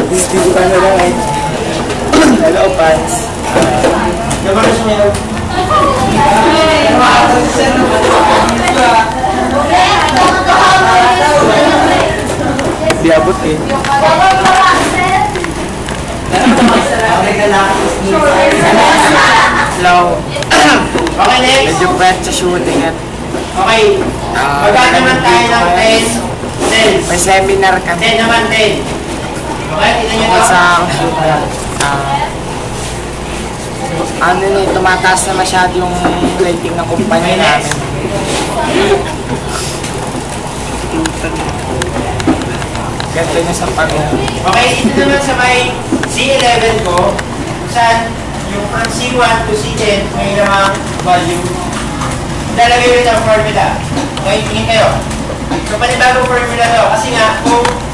Dito ka na lang eh. Hello, fans. Namaras niya. Di abot eh. Hello. Okay, next. Medyo bad sa shooting at Okay. Magkano naman tayo ng 10 cells? may seminar 10 kami naman 10. Okay, tignan nyo to. sa ano na tumataas na masyado yung rating ng kumpanya namin. Ganito na sa pag Okay, ito naman sa may C11 ko, saan yung from C1 to C10 may lamang value. Lalagay rin ang formula. Okay, tingin kayo. So, panibagong formula to. Kasi nga, kung